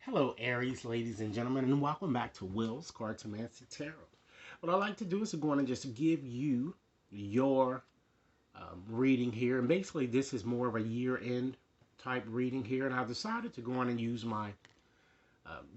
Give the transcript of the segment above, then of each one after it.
Hello, Aries, ladies and gentlemen, and welcome back to Will's Cartomancy Tarot. What I like to do is to go on and just give you your reading here. And basically, this is more of a year-end type reading here. And I've decided to go on and use my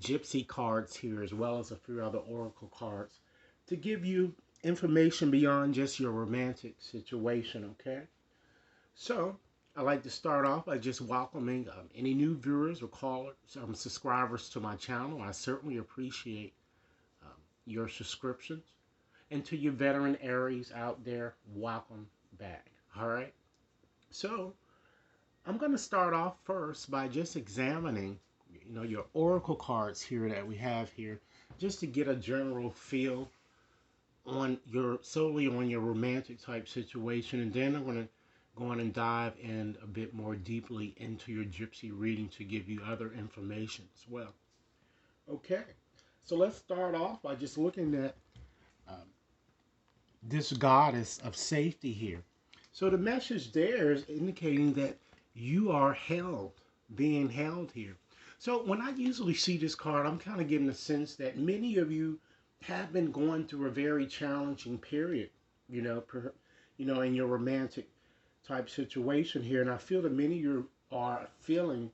Gypsy cards here, as well as a few other Oracle cards, to give you information beyond just your romantic situation, okay? So, I'd like to start off by just welcoming any new viewers or callers, subscribers to my channel. I certainly appreciate um, your subscriptions. And to your veteran Aries out there, welcome back. All right. So, I'm going to start off first by just examining, your oracle cards here that we have here, just to get a general feel on your solely on your romantic type situation, and then I'm going to go on and dive in a bit more deeply into your gypsy reading to give you other information as well. Okay, so let's start off by just looking at um, this goddess of safety here. So the message there is indicating that you are held, being held here. So when I usually see this card, I'm kind of getting the sense that many of you have been going through a very challenging period, in your romantic type situation here. And I feel that many of you are feeling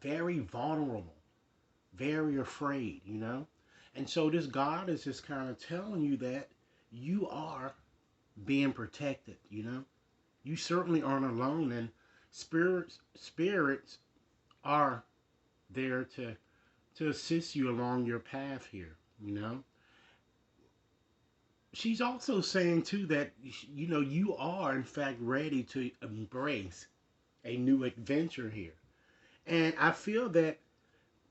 very vulnerable, very afraid. And so this God is just kind of telling you that you are being protected. You certainly aren't alone, and spirits are there to assist you along your path here. She's also saying too that you are in fact ready to embrace a new adventure here. And I feel that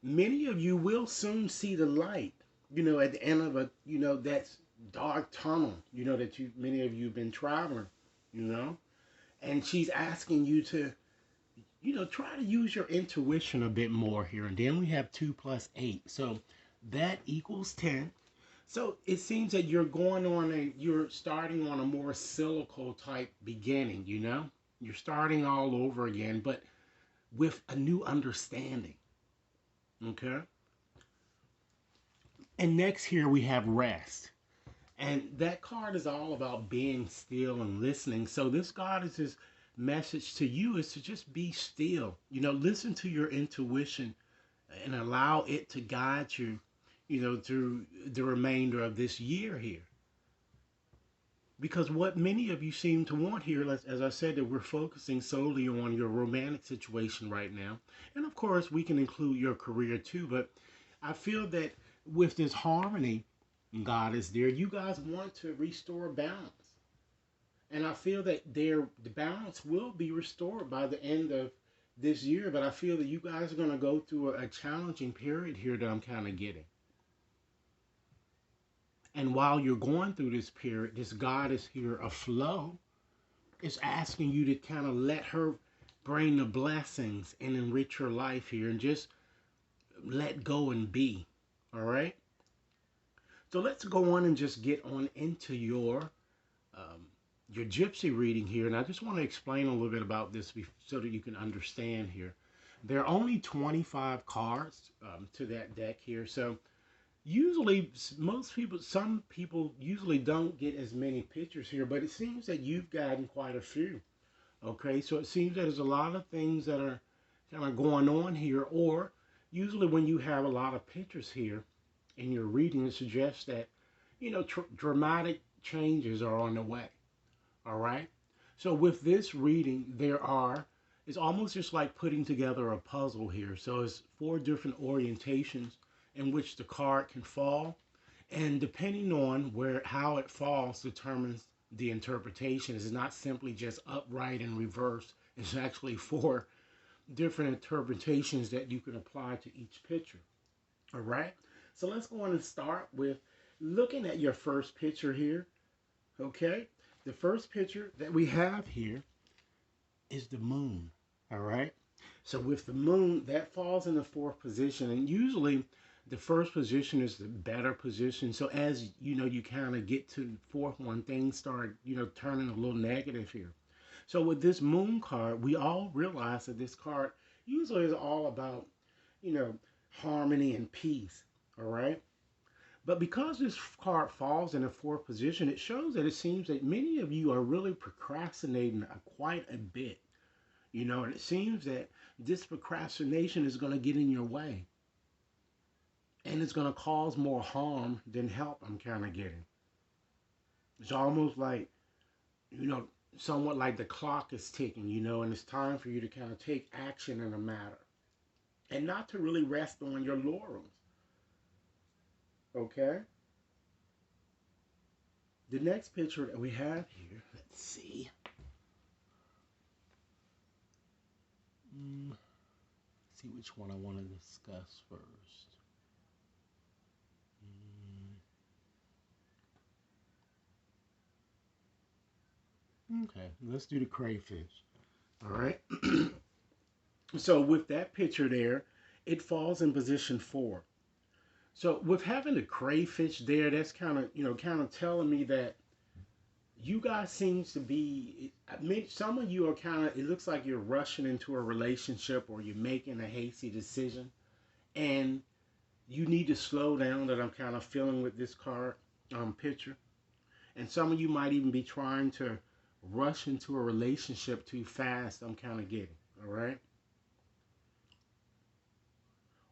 many of you will soon see the light, at the end of that dark tunnel, that many of you have been traveling, you know. And she's asking you to, try to use your intuition a bit more here. And then we have 2 plus 8. So that equals 10. So it seems that you're starting on a more cyclical type beginning. You're starting all over again, but with a new understanding. Okay. And next here we have rest. And that card is all about being still and listening. So this card is his message to you is to just be still. Listen to your intuition and allow it to guide you, through the remainder of this year here. Because what many of you seem to want here, as I said, that we're focusing solely on your romantic situation right now. And of course, we can include your career too. But I feel that with this harmony, God is there, you guys want to restore balance. And I feel that the balance will be restored by the end of this year. But I feel that you guys are going to go through a challenging period here that I'm kind of getting. And while you're going through this period, this goddess here of flow is asking you to kind of let her bring the blessings and enrich your life here and just let go and be. All right? So let's go on and just get on into your gypsy reading here. And I just want to explain a little bit about this so that you can understand here. There are only 25 cards to that deck here. So usually some people usually don't get as many pictures here, but it seems that you've gotten quite a few. Okay, so it seems that there's a lot of things that are kind of going on here, or usually when you have a lot of pictures here in your reading, it suggests that, dramatic changes are on the way. All right. So with this reading, it's almost just like putting together a puzzle here. So it's 4 different orientations in which the card can fall, and depending on how it falls determines the interpretation. It's not simply just upright and reverse. It's actually 4 different interpretations that you can apply to each picture. All right, so let's go on and start with looking at your first picture here. Okay, the first picture that we have here is the moon. All right, so with the moon, that falls in the 4th position, and usually the first position is the better position. So as you kind of get to the 4th one, things start, turning a little negative here. So with this moon card, we all realize that this card usually is all about, harmony and peace. All right. But because this card falls in the fourth position, it shows that it seems that many of you are really procrastinating quite a bit. And it seems that this procrastination is going to get in your way. And it's going to cause more harm than help, I'm kind of getting. It's almost like, you know, somewhat like the clock is ticking, and it's time for you to kind of take action in a matter. And not to really rest on your laurels. Okay? The next picture that we have here, let's see. See which one I want to discuss first. Okay, let's do the crayfish. All right. So with that picture there, it falls in position 4. So with having the crayfish there, that's kind of telling me that you guys seems to be, some of you are kind of, it looks like you're rushing into a relationship or you're making a hasty decision, and you need to slow down, that I'm kind of feeling with this card picture. And some of you might even be trying to rush into a relationship too fast, I'm kind of getting. All right.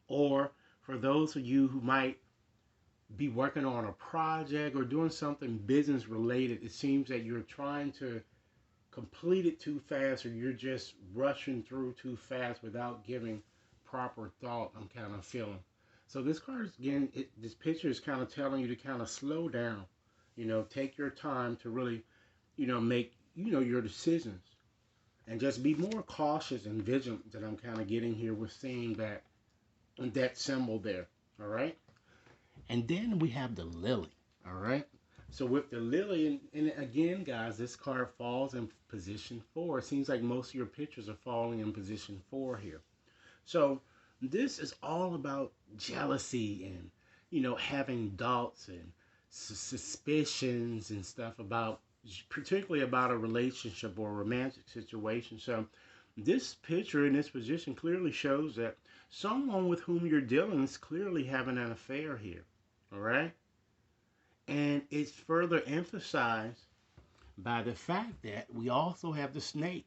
Or for those of you who might be working on a project or doing something business related, it seems that you're trying to complete it too fast, or you're just rushing through too fast without giving proper thought, I'm kind of feeling. So this card is, again, this picture is kind of telling you to kind of slow down, take your time to really, make, your decisions, and just be more cautious and vigilant, that I'm kind of getting here with seeing that symbol there. All right. And then we have the lily. All right. So with the lily, and again, guys, this card falls in position 4. It seems like most of your pictures are falling in position 4 here. So this is all about jealousy and, having doubts and suspicions and stuff about, particularly about a relationship or a romantic situation. So this picture in this position clearly shows that someone with whom you're dealing is clearly having an affair here. All right. And it's further emphasized by the fact that we also have the snake.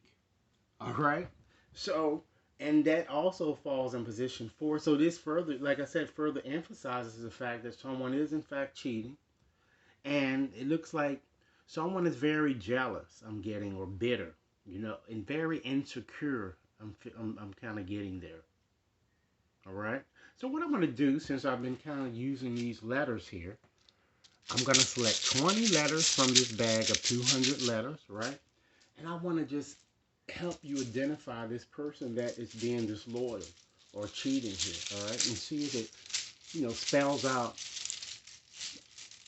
All right. So, and that also falls in position 4. So this further, like I said, further emphasizes the fact that someone is in fact cheating. And it looks like someone is very jealous, I'm getting, or bitter, and very insecure. I'm kind of getting there. All right. So what I'm going to do, since I've been kind of using these letters here, I'm going to select 20 letters from this bag of 200 letters, right? And I want to just help you identify this person that is being disloyal or cheating here, all right? And see if it, spells out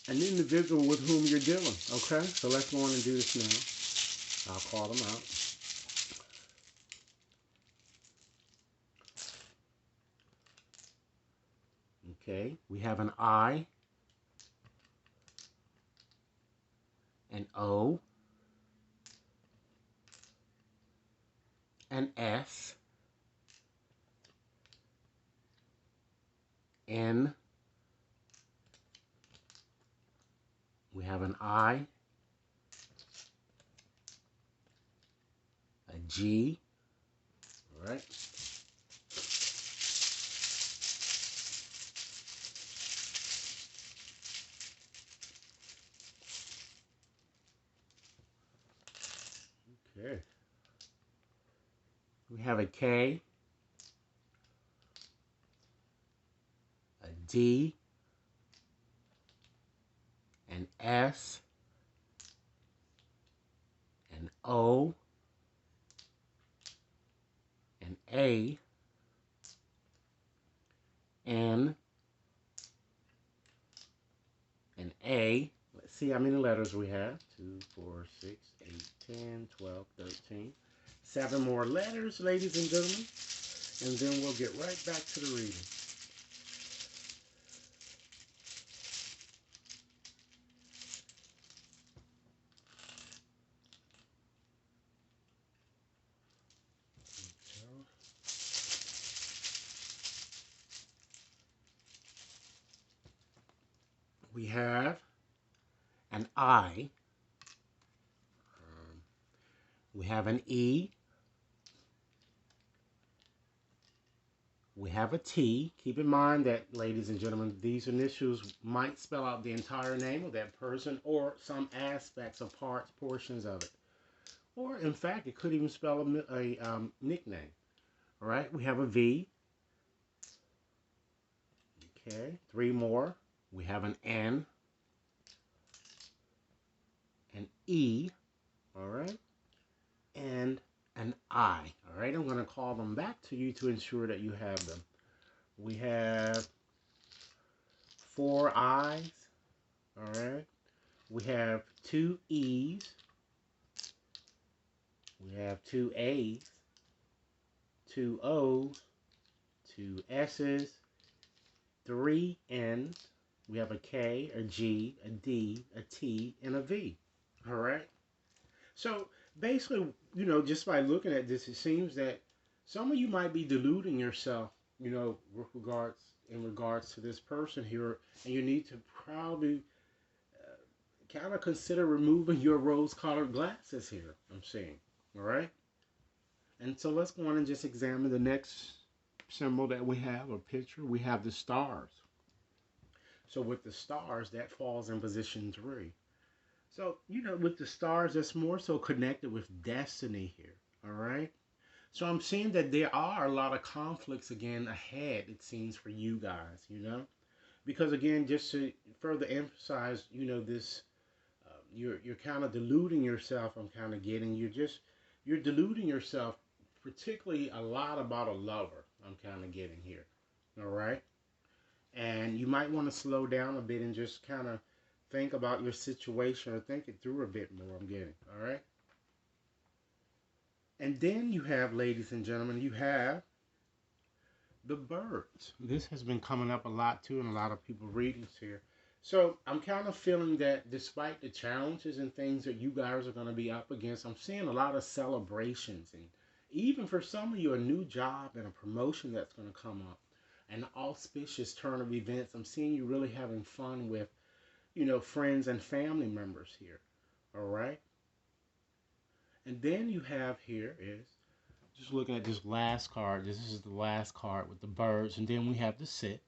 an individual with whom you're dealing, okay? So let's go on and do this now. I'll call them out. Okay, we have an I, an O, an S, N, we have an I, a G, all right? Okay. We have a K, a D, an S, an O, an A, N, an A. Let's see how many letters we have. 2, 4, 6, 8, 10, 12, 13. 7 more letters, ladies and gentlemen. And then we'll get right back to the reading. We have an I. We have an E. We have a T. Keep in mind that, ladies and gentlemen, these initials might spell out the entire name of that person or some aspects or parts, portions of it. Or, in fact, it could even spell a nickname. All right, we have a V. Okay, 3 more. We have an N, an E, all right, and an I. All right, I'm going to call them back to you to ensure that you have them. We have 4 I's, all right. We have 2 E's. We have 2 A's, 2 O's, 2 S's, 3 N's. We have a K, a G, a D, a T, and a V. All right. So basically, just by looking at this, it seems that some of you might be deluding yourself, with regards to this person here, and you need to probably kind of consider removing your rose-colored glasses here. I'm saying, all right. And so let's go on and just examine the next symbol that we have, or picture. We have the stars. So with the stars, that falls in position 3. So, with the stars, that's more so connected with destiny here, all right? So I'm seeing that there are a lot of conflicts again ahead, it seems, for you guys, Because again, just to further emphasize, this, you're kind of deluding yourself, I'm kind of getting, you're deluding yourself, particularly a lot about a lover, I'm kind of getting here, all right? And you might want to slow down a bit and just kind of think about your situation or think it through a bit more, I'm getting, all right? And then you have, ladies and gentlemen, you have the birds. This has been coming up a lot too in a lot of people readings here. So I'm kind of feeling that despite the challenges and things that you guys are going to be up against, I'm seeing a lot of celebrations, and even for some of you, a new job and a promotion that's going to come up, an auspicious turn of events. I'm seeing you really having fun with, friends and family members here. All right. And then you have here is, just looking at this last card. This is the last card with the birds. And then we have the sit.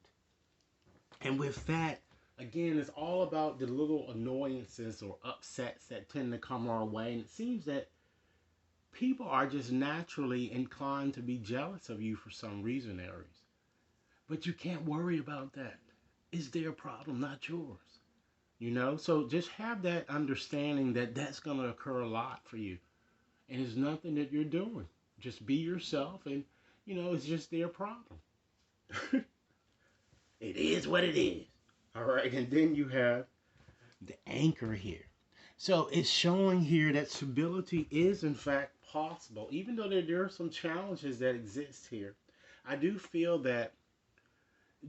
And with that, again, it's all about the little annoyances or upsets that tend to come our way. And it seems that people are just naturally inclined to be jealous of you for some reason, Aries. But you can't worry about that. It's their problem, not yours. So just have that understanding that that's going to occur a lot for you. And it's nothing that you're doing. Just be yourself, and, it's just their problem. It is what it is. All right, and then you have the anchor here. So it's showing here that stability is, in fact, possible. Even though there are some challenges that exist here, I do feel that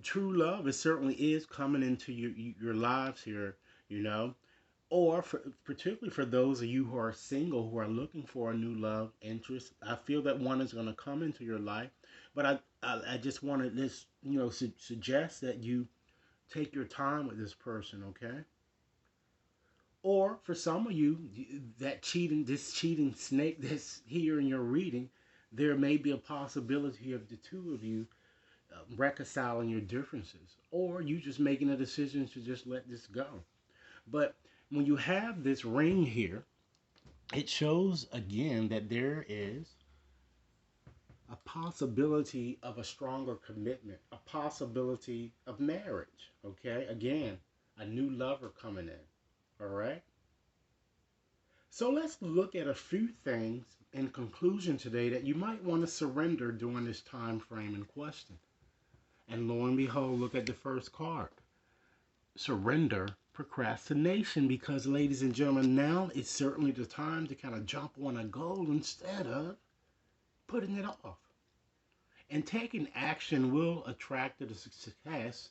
true love certainly is coming into your lives here, or particularly for those of you who are single, who are looking for a new love interest. I feel that one is going to come into your life, but I just want to suggest that you take your time with this person, okay? Or for some of you, this cheating snake that's here in your reading, there may be a possibility of the two of you reconciling your differences, or you just making a decision to just let this go. But when you have this ring here, it shows again that there is a possibility of a stronger commitment, a possibility of marriage, okay? Again, a new lover coming in, all right? So let's look at a few things in conclusion today that you might want to surrender during this time frame in question. And lo and behold, look at the first card. Surrender procrastination, because, ladies and gentlemen, now is certainly the time to kind of jump on a goal instead of putting it off. And taking action will attract the success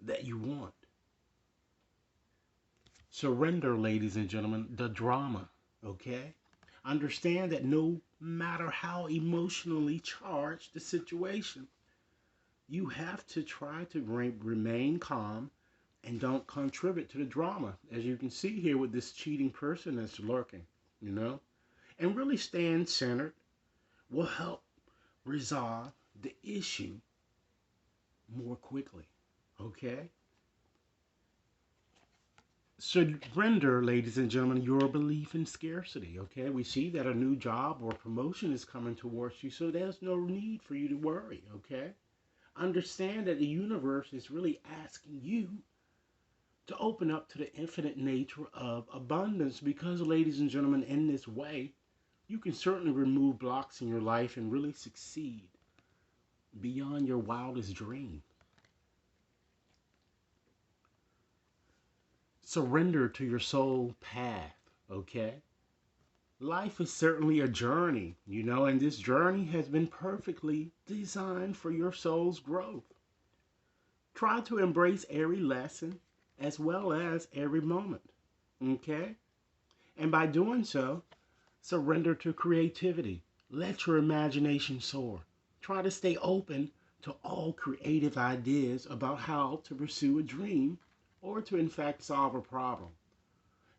that you want. Surrender, ladies and gentlemen, the drama, okay? Understand that no matter how emotionally charged the situation, you have to try to remain calm and don't contribute to the drama, as you can see here with this cheating person that's lurking, you know? And really staying centered will help resolve the issue more quickly, okay? Surrender, ladies and gentlemen, your belief in scarcity, okay? We see that a new job or promotion is coming towards you, so there's no need for you to worry, okay? Understand that the universe is really asking you to open up to the infinite nature of abundance because, ladies and gentlemen, in this way, you can certainly remove blocks in your life and really succeed beyond your wildest dream. Surrender to your soul path, okay? Life is certainly a journey, you know, and this journey has been perfectly designed for your soul's growth. Try to embrace every lesson as well as every moment, okay? And by doing so, surrender to creativity. Let your imagination soar. Try to stay open to all creative ideas about how to pursue a dream or to, in fact, solve a problem.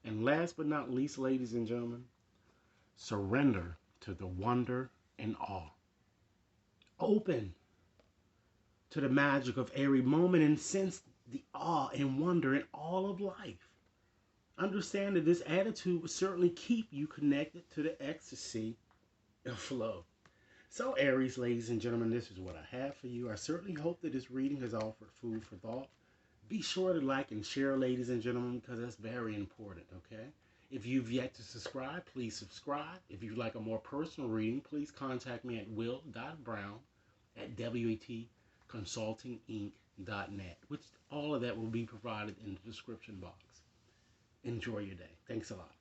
And last but not least, ladies and gentlemen, surrender to the wonder and awe. Open to the magic of every moment and sense the awe and wonder in all of life. Understand that this attitude will certainly keep you connected to the ecstasy of flow. So, Aries, ladies and gentlemen, this is what I have for you. I certainly hope that this reading has offered food for thought. Be sure to like and share, ladies and gentlemen, because that's very important, okay? If you've yet to subscribe, please subscribe. If you'd like a more personal reading, please contact me at will.brown@wtconsultinginc.net, which all of that will be provided in the description box. Enjoy your day. Thanks a lot.